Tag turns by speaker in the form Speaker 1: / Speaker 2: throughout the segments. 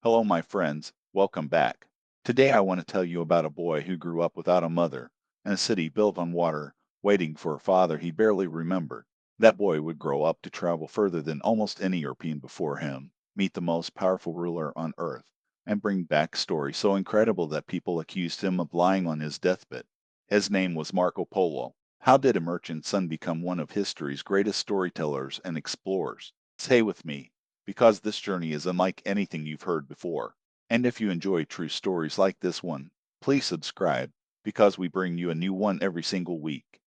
Speaker 1: Hello, my friends. Welcome back. Today, I want to tell you about a boy who grew up without a mother in a city built on water, waiting for a father he barely remembered. That boy would grow up to travel further than almost any European before him, meet the most powerful ruler on earth, and bring back stories so incredible that people accused him of lying on his deathbed. His name was Marco Polo. How did a merchant's son become one of history's greatest storytellers and explorers? Stay with me because this journey is unlike anything you've heard before. And if you enjoy true stories like this one, please subscribe because we bring you a new one every single week.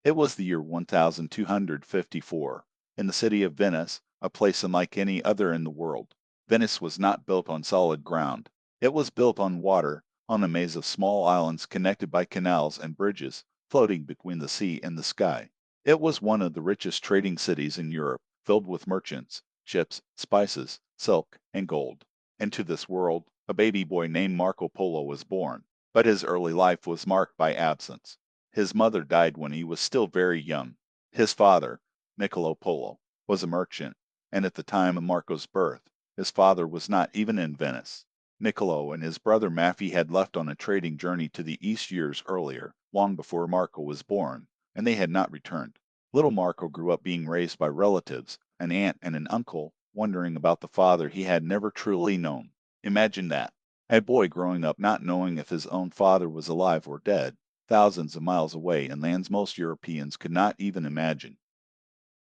Speaker 1: It was the year 1254 in the city of Venice, a place unlike any other in the world. Venice was not built on solid ground. It was built on water, on a maze of small islands connected by canals and bridges floating between the sea and the sky. It was one of the richest trading cities in Europe, filled with merchants, ships, spices, silk, and gold. Into this world, a baby boy named Marco Polo was born, but his early life was marked by absence. His mother died when he was still very young. His father, Niccolo Polo, was a merchant, and at the time of Marco's birth, his father was not even in Venice. Niccolo and his brother Maffei had left on a trading journey to the East years earlier, long before Marco was born, and they had not returned. Little Marco grew up being raised by relatives, an aunt and an uncle, wondering about the father he had never truly known. Imagine that. A boy growing up not knowing if his own father was alive or dead, thousands of miles away in lands most Europeans could not even imagine.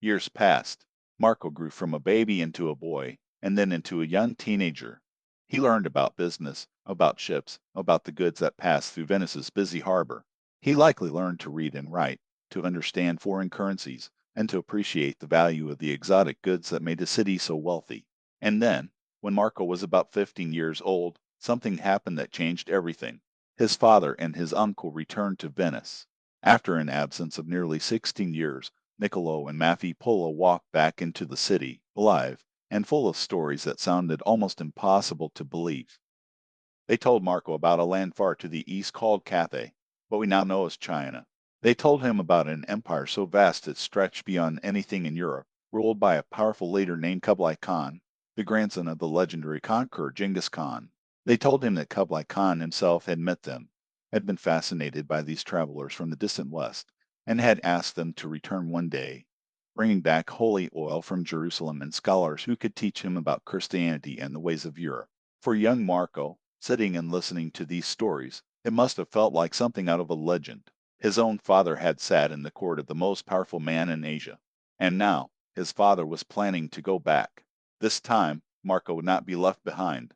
Speaker 1: Years passed. Marco grew from a baby into a boy, and then into a young teenager. He learned about business, about ships, about the goods that passed through Venice's busy harbor. He likely learned to read and write, to understand foreign currencies, and to appreciate the value of the exotic goods that made the city so wealthy. And then, when Marco was about 15 years old, something happened that changed everything. His father and his uncle returned to Venice. After an absence of nearly 16 years, Niccolo and Maffei Polo walked back into the city, alive, and full of stories that sounded almost impossible to believe. They told Marco about a land far to the east called Cathay, what we now know as China. They told him about an empire so vast it stretched beyond anything in Europe, ruled by a powerful leader named Kublai Khan, the grandson of the legendary conqueror Genghis Khan. They told him that Kublai Khan himself had met them, had been fascinated by these travelers from the distant west, and had asked them to return one day, bringing back holy oil from Jerusalem and scholars who could teach him about Christianity and the ways of Europe. For young Marco, sitting and listening to these stories, it must have felt like something out of a legend. His own father had sat in the court of the most powerful man in Asia, and now his father was planning to go back. This time, Marco would not be left behind.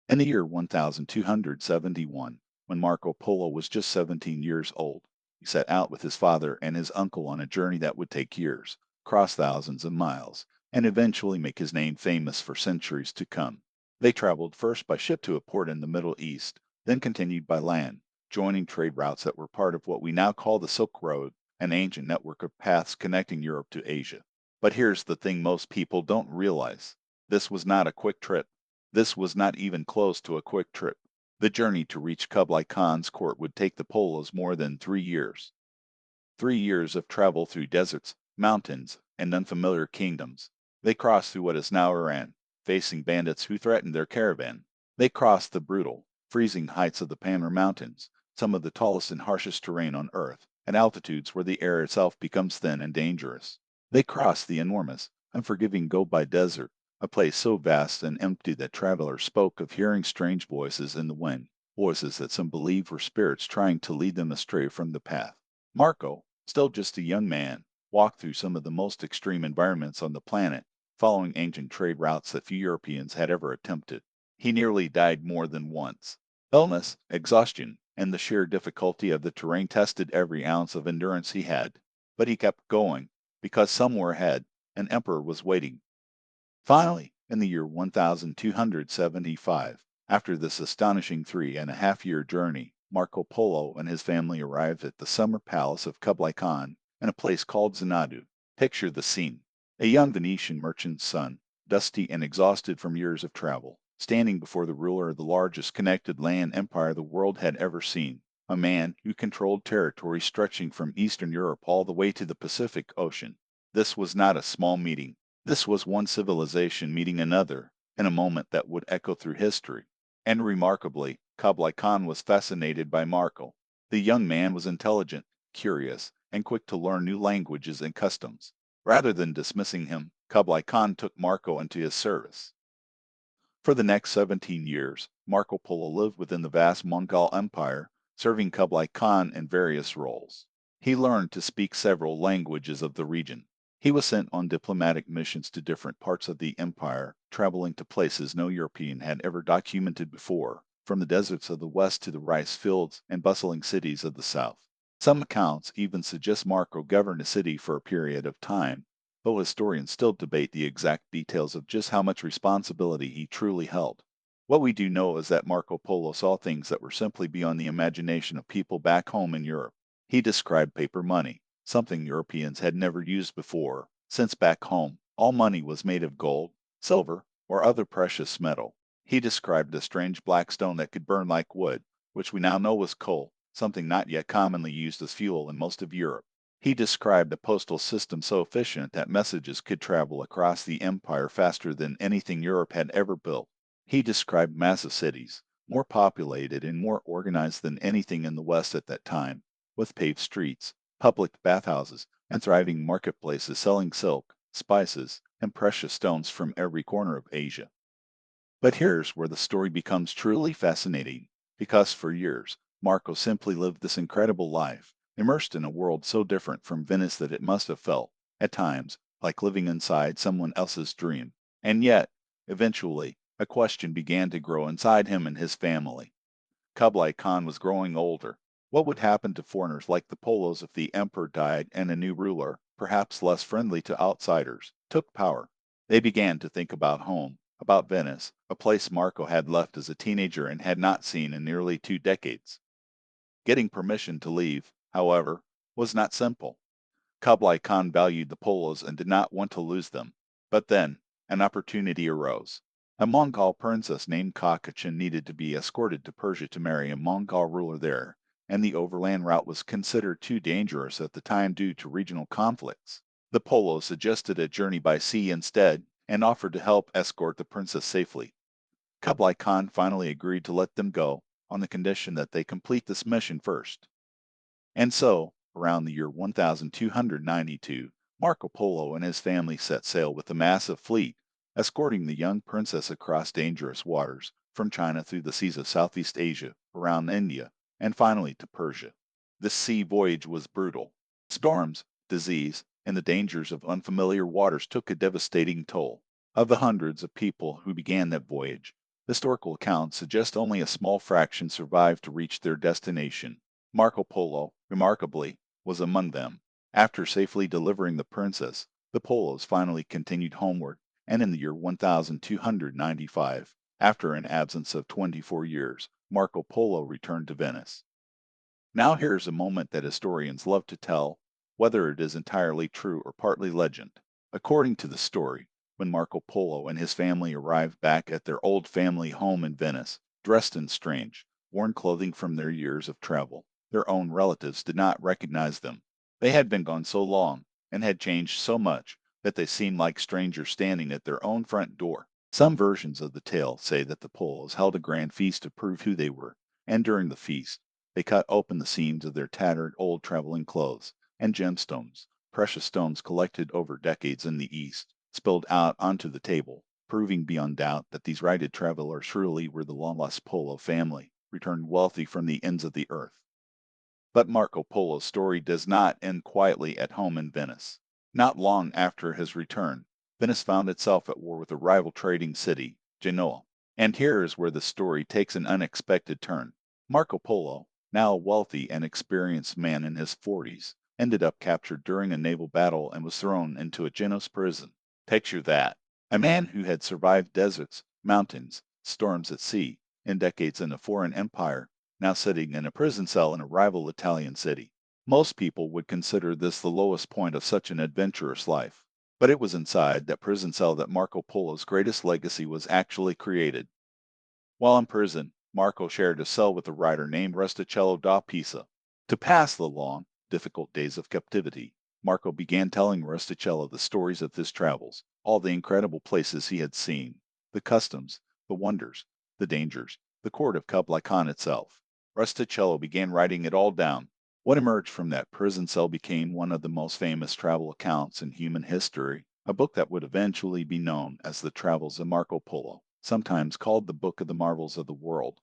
Speaker 1: In the year 1271, when Marco Polo was just 17 years old, he set out with his father and his uncle on a journey that would take years, cross thousands of miles, and eventually make his name famous for centuries to come. They traveled first by ship to a port in the Middle East, then continued by land, joining trade routes that were part of what we now call the Silk Road, an ancient network of paths connecting Europe to Asia. But here's the thing most people don't realize. This was not a quick trip. This was not even close to a quick trip. The journey to reach Kublai Khan's court would take the Polos more than 3 years. 3 years of travel through deserts, mountains, and unfamiliar kingdoms. They crossed through what is now Iran, facing bandits who threatened their caravan. They crossed the brutal, freezing heights of the Pamir Mountains, some of the tallest and harshest terrain on Earth, at altitudes where the air itself becomes thin and dangerous. They crossed the enormous, unforgiving Gobi Desert, a place so vast and empty that travelers spoke of hearing strange voices in the wind, voices that some believed were spirits trying to lead them astray from the path. Marco, still just a young man, walked through some of the most extreme environments on the planet, following ancient trade routes that few Europeans had ever attempted. He nearly died more than once. Illness, exhaustion, and the sheer difficulty of the terrain tested every ounce of endurance he had. But he kept going, because somewhere ahead, an emperor was waiting. Finally, in the year 1275, after this astonishing 3.5 year journey, Marco Polo and his family arrived at the summer palace of Kublai Khan in a place called Xanadu. Picture the scene. A young Venetian merchant's son, dusty and exhausted from years of travel, standing before the ruler of the largest connected land empire the world had ever seen, a man who controlled territory stretching from Eastern Europe all the way to the Pacific Ocean. This was not a small meeting. This was one civilization meeting another, in a moment that would echo through history. And remarkably, Kublai Khan was fascinated by Marco. The young man was intelligent, curious, and quick to learn new languages and customs. Rather than dismissing him, Kublai Khan took Marco into his service. For the next 17 years, Marco Polo lived within the vast Mongol Empire, serving Kublai Khan in various roles. He learned to speak several languages of the region. He was sent on diplomatic missions to different parts of the empire, traveling to places no European had ever documented before, from the deserts of the west to the rice fields and bustling cities of the south. Some accounts even suggest Marco governed a city for a period of time, though historians still debate the exact details of just how much responsibility he truly held. What we do know is that Marco Polo saw things that were simply beyond the imagination of people back home in Europe. He described paper money, something Europeans had never used before, since back home all money was made of gold, silver, or other precious metal. He described a strange black stone that could burn like wood, which we now know was coal, something not yet commonly used as fuel in most of Europe. He described a postal system so efficient that messages could travel across the empire faster than anything Europe had ever built. He described massive cities, more populated and more organized than anything in the West at that time, with paved streets, public bathhouses, and thriving marketplaces selling silk, spices, and precious stones from every corner of Asia. But here's where the story becomes truly fascinating, because for years, Marco simply lived this incredible life, immersed in a world so different from Venice that it must have felt, at times, like living inside someone else's dream. And yet, eventually, a question began to grow inside him and his family. Kublai Khan was growing older. What would happen to foreigners like the Polos if the emperor died and a new ruler, perhaps less friendly to outsiders, took power? They began to think about home, about Venice, a place Marco had left as a teenager and had not seen in nearly 2 decades. Getting permission to leave, however, was not simple. Kublai Khan valued the Polos and did not want to lose them. But then, an opportunity arose. A Mongol princess named Kakachin needed to be escorted to Persia to marry a Mongol ruler there, and the overland route was considered too dangerous at the time due to regional conflicts. The Polos suggested a journey by sea instead, and offered to help escort the princess safely. Kublai Khan finally agreed to let them go, on the condition that they complete this mission first. And so, around the year 1292, Marco Polo and his family set sail with a massive fleet, escorting the young princess across dangerous waters, from China through the seas of Southeast Asia, around India, and finally to Persia. This sea voyage was brutal. Storms, disease, and the dangers of unfamiliar waters took a devastating toll. Of the hundreds of people who began that voyage, historical accounts suggest only a small fraction survived to reach their destination. Marco Polo, remarkably, was among them. After safely delivering the princess, the Polos finally continued homeward, and in the year 1295, after an absence of 24 years, Marco Polo returned to Venice. Now here's a moment that historians love to tell, whether it is entirely true or partly legend. According to the story, when Marco Polo and his family arrived back at their old family home in Venice, dressed in strange, worn clothing from their years of travel, their own relatives did not recognize them. They had been gone so long, and had changed so much, that they seemed like strangers standing at their own front door. Some versions of the tale say that the Polos held a grand feast to prove who they were, and during the feast, they cut open the seams of their tattered old traveling clothes, and gemstones, precious stones collected over decades in the East, spilled out onto the table, proving beyond doubt that these righted travelers truly were the long-lost Polo family, returned wealthy from the ends of the earth. But Marco Polo's story does not end quietly at home in Venice. Not long after his return, Venice found itself at war with a rival trading city, Genoa. And here is where the story takes an unexpected turn. Marco Polo, now a wealthy and experienced man in his 40s, ended up captured during a naval battle and was thrown into a Genoese prison. Picture that. A man who had survived deserts, mountains, storms at sea, and decades in a foreign empire, now sitting in a prison cell in a rival Italian city. Most people would consider this the lowest point of such an adventurous life. But it was inside that prison cell that Marco Polo's greatest legacy was actually created. While in prison, Marco shared a cell with a writer named Rustichello da Pisa. To pass the long, difficult days of captivity, Marco began telling Rustichello the stories of his travels, all the incredible places he had seen. the customs, the wonders, the dangers, the court of Kublai Khan itself. Rustichello began writing it all down. What emerged from that prison cell became one of the most famous travel accounts in human history, a book that would eventually be known as the Travels of Marco Polo, sometimes called the Book of the Marvels of the World.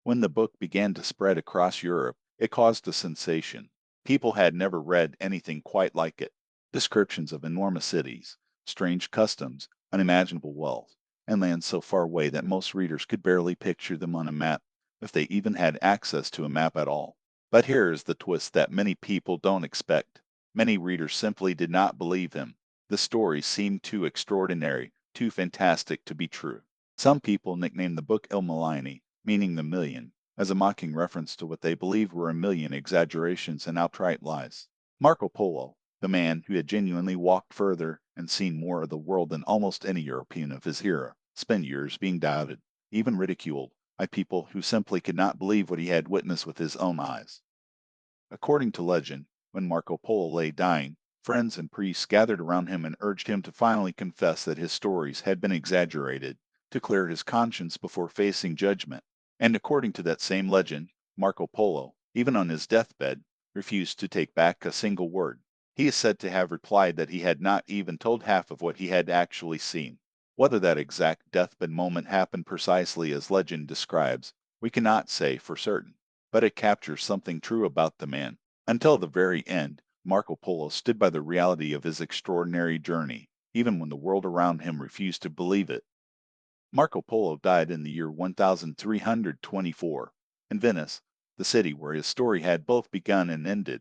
Speaker 1: When the book began to spread across Europe, it caused a sensation. People had never read anything quite like it. Descriptions of enormous cities, strange customs, unimaginable wealth, and lands so far away that most readers could barely picture them on a map, if they even had access to a map at all. But here is the twist that many people don't expect. Many readers simply did not believe him. The stories seemed too extraordinary, too fantastic to be true. Some people nicknamed the book Il Milione, meaning the million, as a mocking reference to what they believed were a million exaggerations and outright lies. Marco Polo, the man who had genuinely walked further and seen more of the world than almost any European of his era, spent years being doubted, even ridiculed, by people who simply could not believe what he had witnessed with his own eyes. According to legend, when Marco Polo lay dying, friends and priests gathered around him and urged him to finally confess that his stories had been exaggerated, to clear his conscience before facing judgment. And according to that same legend, Marco Polo, even on his deathbed, refused to take back a single word. He is said to have replied that he had not even told half of what he had actually seen. Whether that exact deathbed moment happened precisely as legend describes, we cannot say for certain, but it captures something true about the man. Until the very end, Marco Polo stood by the reality of his extraordinary journey, even when the world around him refused to believe it. Marco Polo died in the year 1324 in Venice, the city where his story had both begun and ended.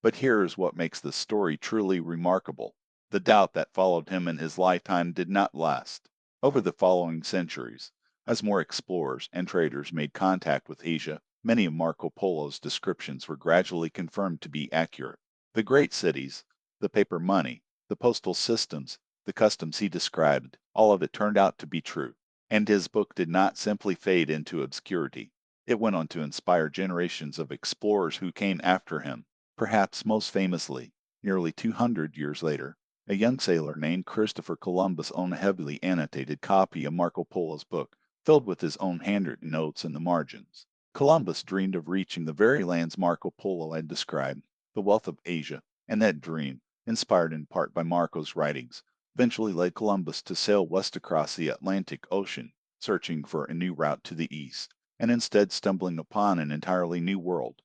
Speaker 1: But here is what makes the story truly remarkable. The doubt that followed him in his lifetime did not last. Over the following centuries, as more explorers and traders made contact with Asia, many of Marco Polo's descriptions were gradually confirmed to be accurate. The great cities, the paper money, the postal systems, the customs he described, all of it turned out to be true. And his book did not simply fade into obscurity. It went on to inspire generations of explorers who came after him. Perhaps most famously, nearly 200 years later, a young sailor named Christopher Columbus owned a heavily annotated copy of Marco Polo's book, filled with his own handwritten notes in the margins. Columbus dreamed of reaching the very lands Marco Polo had described, the wealth of Asia, and that dream, inspired in part by Marco's writings, eventually led Columbus to sail west across the Atlantic Ocean, searching for a new route to the east, and instead stumbling upon an entirely new world.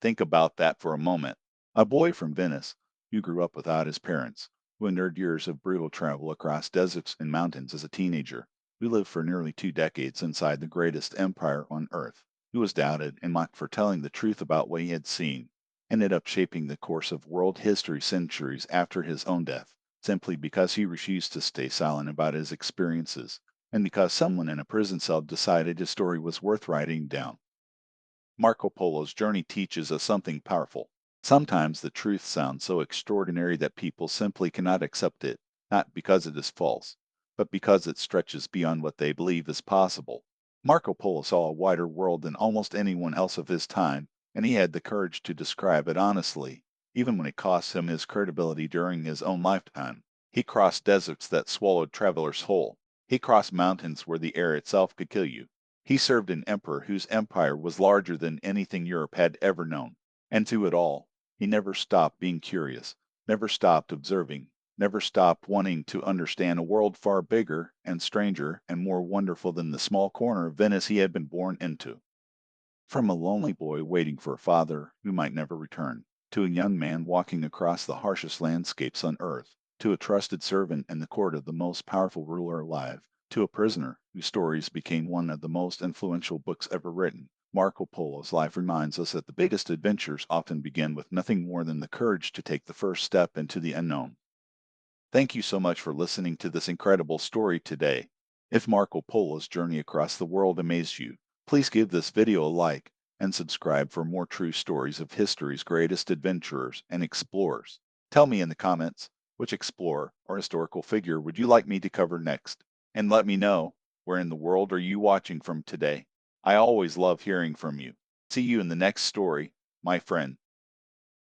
Speaker 1: Think about that for a moment. A boy from Venice, who grew up without his parents, who endured years of brutal travel across deserts and mountains as a teenager, who lived for nearly 2 decades inside the greatest empire on earth, who was doubted and mocked for telling the truth about what he had seen, ended up shaping the course of world history centuries after his own death, simply because he refused to stay silent about his experiences, and because someone in a prison cell decided his story was worth writing down. Marco Polo's journey teaches us something powerful. Sometimes the truth sounds so extraordinary that people simply cannot accept it, not because it is false, but because it stretches beyond what they believe is possible. Marco Polo saw a wider world than almost anyone else of his time, and he had the courage to describe it honestly, even when it cost him his credibility during his own lifetime. He crossed deserts that swallowed travelers whole. He crossed mountains where the air itself could kill you. He served an emperor whose empire was larger than anything Europe had ever known. And through it all, he never stopped being curious, never stopped observing, never stopped wanting to understand a world far bigger and stranger and more wonderful than the small corner of Venice he had been born into. From a lonely boy waiting for a father who might never return, to a young man walking across the harshest landscapes on earth, to a trusted servant in the court of the most powerful ruler alive, to a prisoner whose stories became one of the most influential books ever written, Marco Polo's life reminds us that the biggest adventures often begin with nothing more than the courage to take the first step into the unknown. Thank you so much for listening to this incredible story today. If Marco Polo's journey across the world amazed you, please give this video a like and subscribe for more true stories of history's greatest adventurers and explorers. Tell me in the comments which explorer or historical figure would you like me to cover next, and let me know where in the world are you watching from today. I always love hearing from you. See you in the next story, my friend.